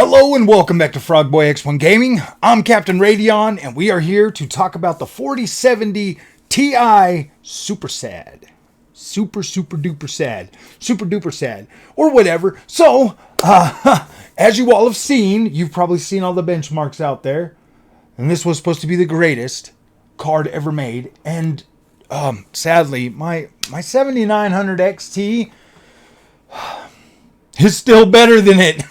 Hello and welcome back to Frogboy X1 Gaming. I'm Captain Radion, and we are here to talk about the 4070 Ti Super Sad. Super duper sad, or whatever. So, as you all have seen, you've probably seen all the benchmarks out there, and this was supposed to be the greatest card ever made. And sadly, my 7900 XT is still better than it.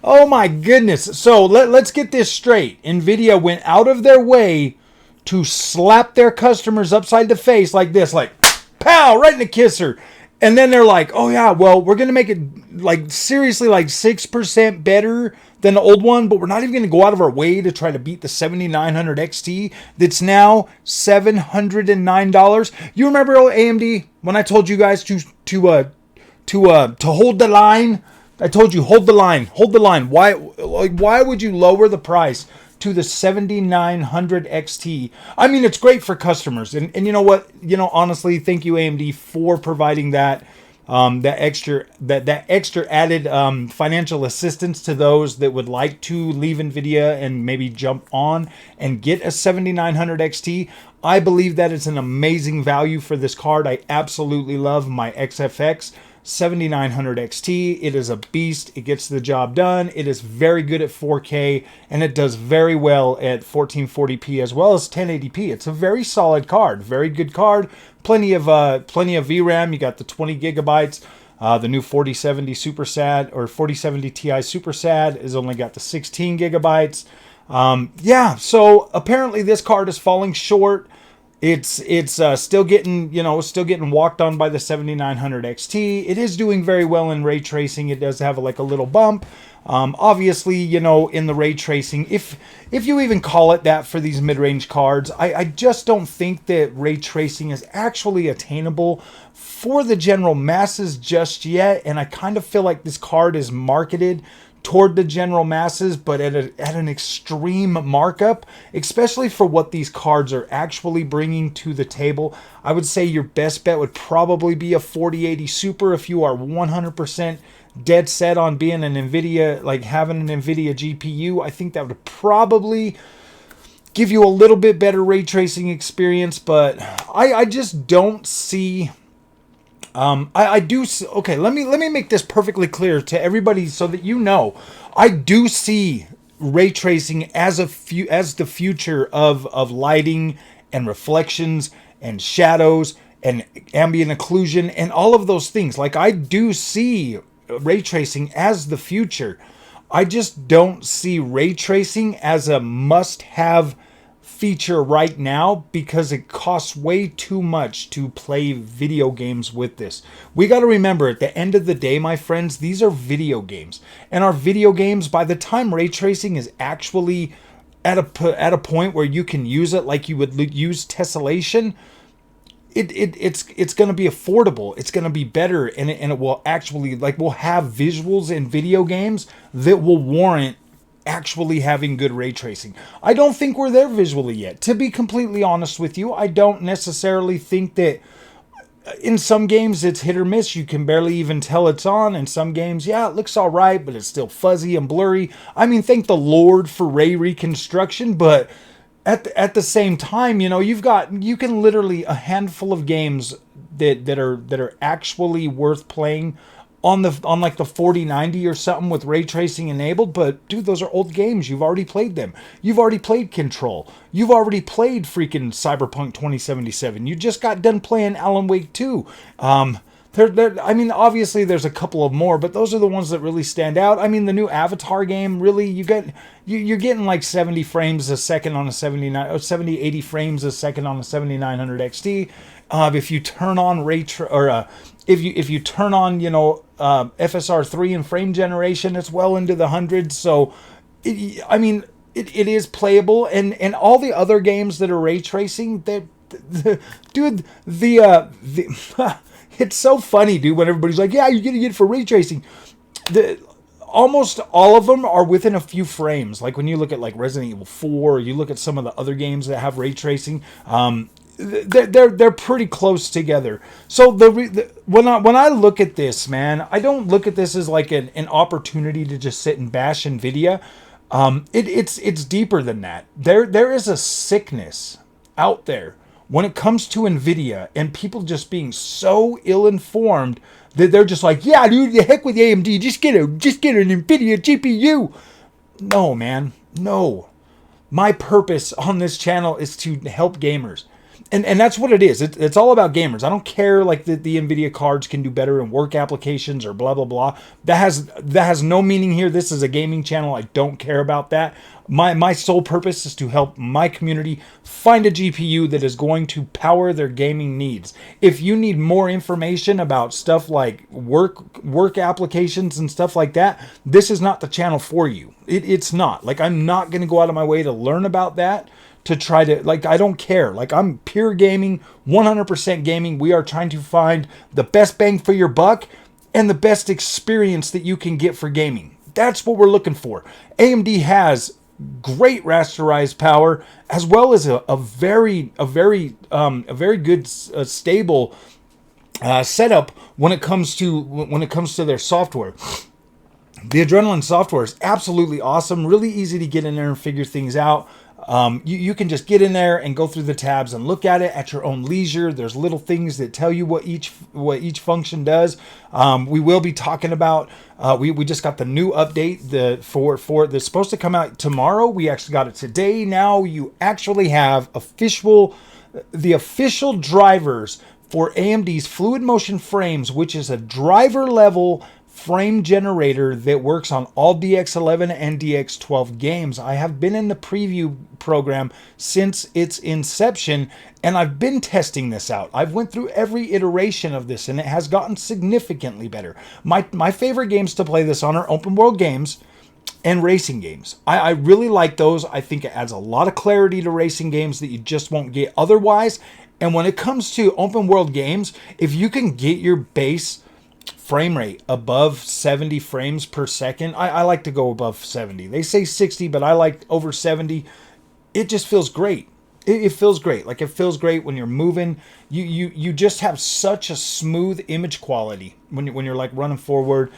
Oh my goodness. So let's get this straight. Nvidia went out of their way to slap their customers upside the face like this, like pow, right in the kisser. And then they're like, oh yeah, well, we're going to make it like seriously like 6% better than the old one, but we're not even going to go out of our way to try to beat the 7900 XT that's now $709. You remember AMD when I told you guys to hold the line? I told you, hold the line. Why would you lower the price to the 7900 XT? I mean, it's great for customers. And you know what? Honestly, thank you, AMD, for providing that extra added financial assistance to those that would like to leave Nvidia and maybe jump on and get a 7900 XT. I believe that it's an amazing value for this card. I absolutely love my XFX 7900 XT. It is a beast. It gets the job done. It is very good at 4K, and it does very well at 1440p as well as 1080p. It's a very solid card, very good card. Plenty of VRAM. You got the 20 gigabytes. The new 4070 Super SAD or 4070 Ti Super SAD has only got the 16 gigabytes. Yeah, so apparently this card is falling short. It's still getting walked on by the 7900 XT. It is doing very well in ray tracing. It does have like a little bump. Obviously, in the ray tracing, if you even call it that for these mid-range cards, I just don't think that ray tracing is actually attainable for the general masses just yet. And I kind of feel like this card is marketed toward the general masses, but at an extreme markup, especially for what these cards are actually bringing to the table. I would say your best bet would probably be a 4080 Super if you are 100% dead set on being an Nvidia, like having an Nvidia GPU. I think that would probably give you a little bit better ray tracing experience, but I just don't see. I do. Okay, let me make this perfectly clear to everybody so that you know. I do see ray tracing as the future of lighting and reflections and shadows and ambient occlusion and all of those things. Like, I do see ray tracing as the future. I just don't see ray tracing as a must-have feature right now because it costs way too much to play video games with this. We got to remember, at the end of the day, my friends, these are video games, and our video games, by the time ray tracing is actually at a point where you can use it like you would use tessellation, it's going to be affordable. It's going to be better, and it will actually, like, we'll have visuals in video games that will warrant actually having good ray tracing. I don't think we're there visually yet. To be completely honest with you, I don't necessarily think that in some games it's hit or miss. You can barely even tell it's on. In some games, yeah, it looks all right, but it's still fuzzy and blurry. I mean, thank the Lord for ray reconstruction, but at the same time, you can literally a handful of games that are actually worth playing on like the 4090 or something with ray tracing enabled. But dude, those are old games. You've already played them. You've already played Control. You've already played freaking Cyberpunk 2077. You just got done playing Alan Wake 2. I mean, obviously there's a couple of more, but those are the ones that really stand out. I mean, the new Avatar game, really, you're getting like 70 frames a second on a 80 frames a second on a 7900 XT. If you turn on if you turn on, FSR3 and frame generation, it's well into the hundreds. So, it is playable, and all the other games that are ray tracing, it's so funny, dude, when everybody's like, yeah, you're getting it for ray tracing. Almost all of them are within a few frames. Like when you look at like Resident Evil 4, you look at some of the other games that have ray tracing. they're pretty close together. So when I look at this, man, I don't look at this as like an opportunity to just sit and bash Nvidia. It's deeper than that. There is a sickness out there when it comes to Nvidia and people just being so ill informed that they're just like, yeah, dude, the heck with AMD, just get an Nvidia GPU. No, man, no. My purpose on this channel is to help gamers. And that's what it is. It's all about gamers. I don't care like the Nvidia cards can do better in work applications or blah, blah, blah. That has no meaning here. This is a gaming channel. I don't care about that. My sole purpose is to help my community find a GPU that is going to power their gaming needs. If you need more information about stuff like work applications and stuff like that, this is not the channel for you. It's not. Like, I'm not going to go out of my way to learn about that. To try to, like, I don't care. Like, I'm pure gaming, 100% gaming. We are trying to find the best bang for your buck and the best experience that you can get for gaming. That's what we're looking for. AMD has great rasterized power as well as a very good stable setup when it comes to their software. The Adrenaline software is absolutely awesome. Really easy to get in there and figure things out. You can just get in there and go through the tabs and look at it at your own leisure. There's little things that tell you what each function does. We will be talking about. We just got the new update for that's supposed to come out tomorrow. We actually got it today. Now you actually have the official drivers for AMD's Fluid Motion Frames, which is a driver level frame generator that works on all DX11 and DX12 games. I have been in the preview program since its inception, and I've been testing this out. I've went through every iteration of this, and it has gotten significantly better. My favorite games to play this on are open world games and racing games. I really like those. I think it adds a lot of clarity to racing games that you just won't get otherwise. And when it comes to open world games, if you can get your base frame rate above 70 frames per second. I like to go above 70. They say 60, but I like over 70. It just feels great. It feels great. Like, it feels great when you're moving. You just have such a smooth image quality when you're like running forward.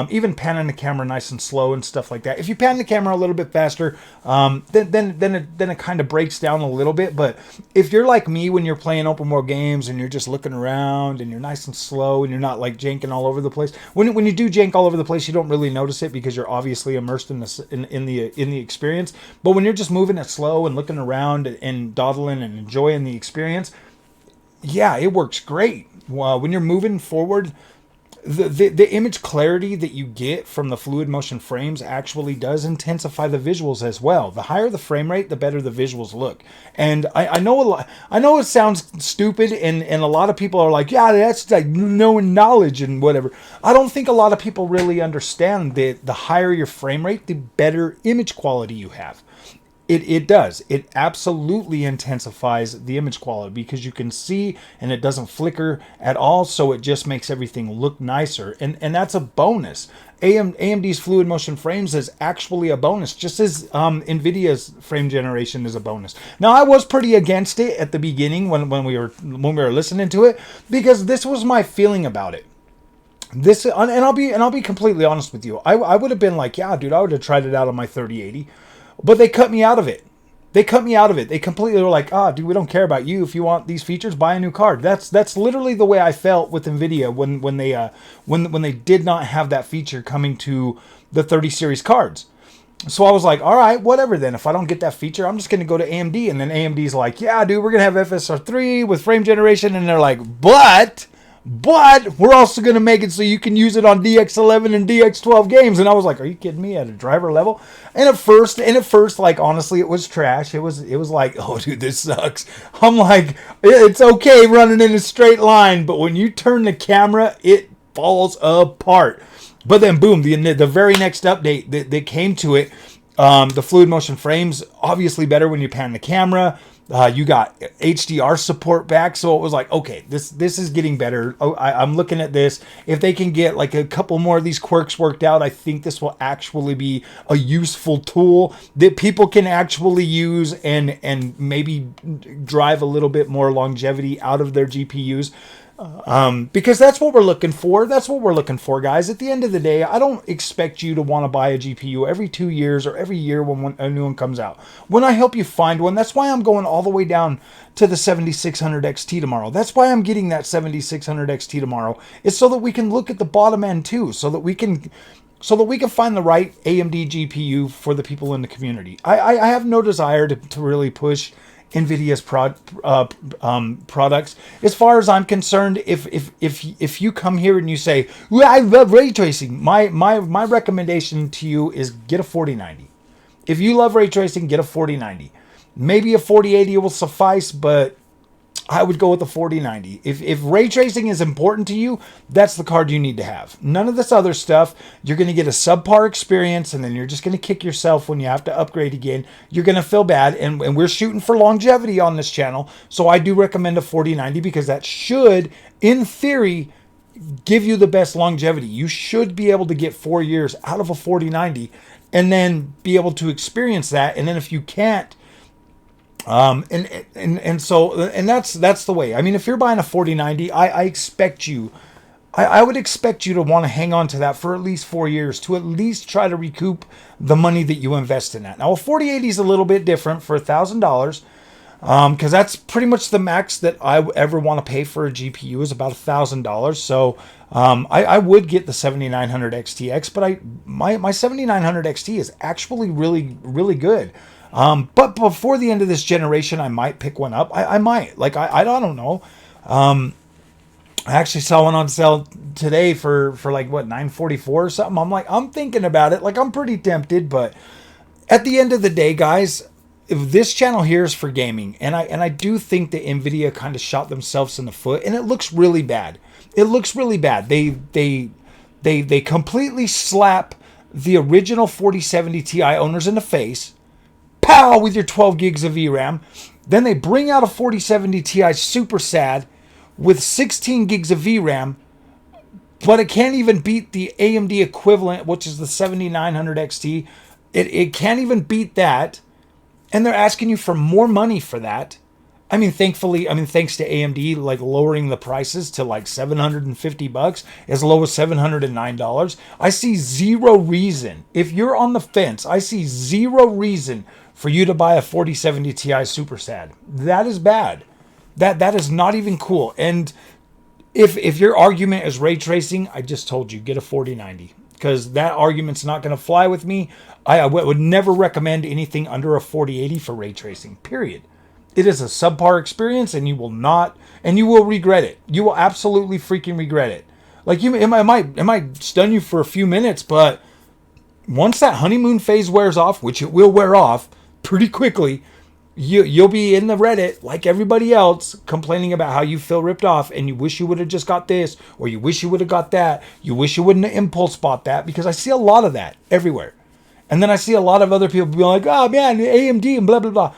Even panning the camera nice and slow and stuff like that. If you pan the camera a little bit faster, then it kind of breaks down a little bit. But if you're like me when you're playing open world games and you're just looking around and you're nice and slow and you're not like janking all over the place. When you do jank all over the place, you don't really notice it because you're obviously immersed in the experience. But when you're just moving it slow and looking around and dawdling and enjoying the experience, yeah, it works great. When you're moving forward, the image clarity that you get from the fluid motion frames actually does intensify the visuals as well. The higher the frame rate, the better the visuals look. And I know it sounds stupid, and a lot of people are like, yeah, that's like knowing knowledge and whatever. I don't think a lot of people really understand that the higher your frame rate, the better image quality you have. It does. It absolutely intensifies the image quality because you can see and it doesn't flicker at all, so it just makes everything look nicer. And that's a bonus. AMD's Fluid Motion Frames is actually a bonus, just as Nvidia's frame generation is a bonus. Now, I was pretty against it at the beginning when we were listening to it, because this was my feeling about it. This, and I'll be completely honest with you. I would have been like, yeah, dude, I would have tried it out on my 3080. But they cut me out of it. They completely were like, dude, we don't care about you. If you want these features, buy a new card. That's literally the way I felt with Nvidia when they did not have that feature coming to the 30 series cards. So I was like, all right, whatever then. If I don't get that feature, I'm just going to go to AMD. And then AMD's like, yeah, dude, we're going to have FSR3 with frame generation. And they're like, but we're also going to make it so you can use it on DX11 and DX12 games. And I was like, are you kidding me? At a driver level? And at first, like, honestly, it was trash. It was like, oh, dude, this sucks. I'm like, it's okay running in a straight line, but when you turn the camera, it falls apart. But then, boom, the very next update that came to it, the fluid motion frames, obviously better when you pan the camera. You got HDR support back, so it was like, okay, this is getting better. Oh, I'm looking at this. If they can get like a couple more of these quirks worked out, I think this will actually be a useful tool that people can actually use and maybe drive a little bit more longevity out of their GPUs. Because that's what we're looking for. That's what we're looking for, guys. At the end of the day, I don't expect you to want to buy a GPU every 2 years or every year when a new one comes out. When I help you find one, that's why I'm going all the way down to the 7600 XT tomorrow. That's why I'm getting that 7600 XT tomorrow. It's so that we can look at the bottom end too, so that we can find the right AMD GPU for the people in the community. I have no desire to really push Nvidia's products. As far as I'm concerned, if you come here and you say, well, I love ray tracing, my recommendation to you is get a 4090. If you love ray tracing, get a 4090. Maybe a 4080 will suffice, but I would go with the 4090. If ray tracing is important to you, that's the card you need to have. None of this other stuff. You're going to get a subpar experience, and then you're just going to kick yourself when you have to upgrade again. You're going to feel bad, and we're shooting for longevity on this channel, so I do recommend a 4090 because that should, in theory, give you the best longevity. You should be able to get 4 years out of a 4090 and then be able to experience that. And then if you can't, and that's the way. I mean, if you're buying a 4090, I expect you, I would expect you to want to hang on to that for at least 4 years to at least try to recoup the money that you invest in that. Now, a 4080 is a little bit different for $1,000. Because that's pretty much the max that I ever want to pay for a GPU is about $1,000. So I would get the 7900 XTX, but my 7900 XT is actually really, really good. But before the end of this generation, I might pick one up. I might. Like, I don't know. I actually saw one on sale today for like, what, $944 or something. I'm thinking about it. Like, I'm pretty tempted. But at the end of the day, guys, if this channel here is for gaming, and I do think that Nvidia kind of shot themselves in the foot, and it looks really bad. It looks really bad. They completely slap the original 4070 Ti owners in the face. Pow, with your 12 gigs of VRAM. Then they bring out a 4070 Ti super sad with 16 gigs of VRAM, but it can't even beat the AMD equivalent, which is the 7900 XT. It can't even beat that. And they're asking you for more money for that. I mean, thanks to AMD, like lowering the prices to like $750, as low as $709. I see zero reason. If you're on the fence, I see zero reason for you to buy a 4070 Ti super sad. That is bad. That is not even cool. And if your argument is ray tracing, I just told you, get a 4090. Because that argument's not going to fly with me. I would never recommend anything under a 4080 for ray tracing, period. It is a subpar experience, and you will regret it. You will absolutely freaking regret it. Like, it might stun you for a few minutes, but once that honeymoon phase wears off, which it will wear off pretty quickly, you'll be in the Reddit like everybody else complaining about how you feel ripped off and you wish you would have just got this, or you wish you would have got that. You wish you wouldn't have impulse bought that, because I see a lot of that everywhere. And then I see a lot of other people being like, oh man, AMD and blah, blah, blah.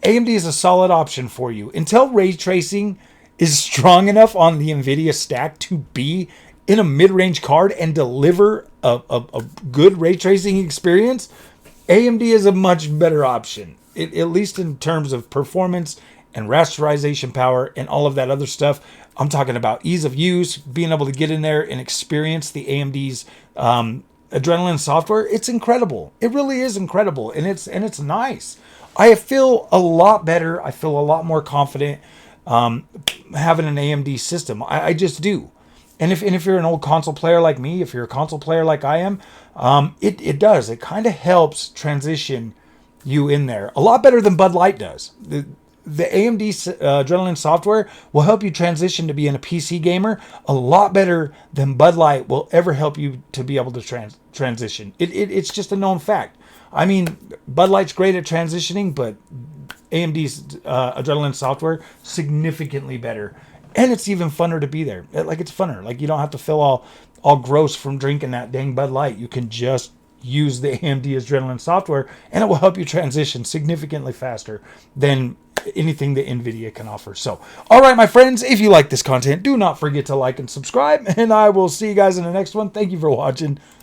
AMD is a solid option for you. Until ray tracing is strong enough on the Nvidia stack to be in a mid-range card and deliver a good ray tracing experience, AMD is a much better option. At least in terms of performance and rasterization power and all of that other stuff. I'm talking about ease of use, being able to get in there and experience the AMD's Adrenaline software. It's incredible. It really is incredible, and it's nice. I feel a lot better. I feel a lot more confident having an AMD system. I just do. And if you're an old console player like me, if you're a console player like I am, it does. It kind of helps transition you in there a lot better than Bud Light does. The AMD Adrenaline software will help you transition to being a PC gamer a lot better than Bud Light will ever help you to be able to transition. It's just a known fact. I mean, Bud Light's great at transitioning, but AMD's Adrenaline software significantly better, and it's even funner to be there. Like, it's funner. Like, you don't have to feel all gross from drinking that dang Bud Light. You can just use the AMD Adrenaline software, and it will help you transition significantly faster than anything that Nvidia can offer. So, all right, my friends, if you like this content, do not forget to like and subscribe, and I will see you guys in the next one. Thank you for watching.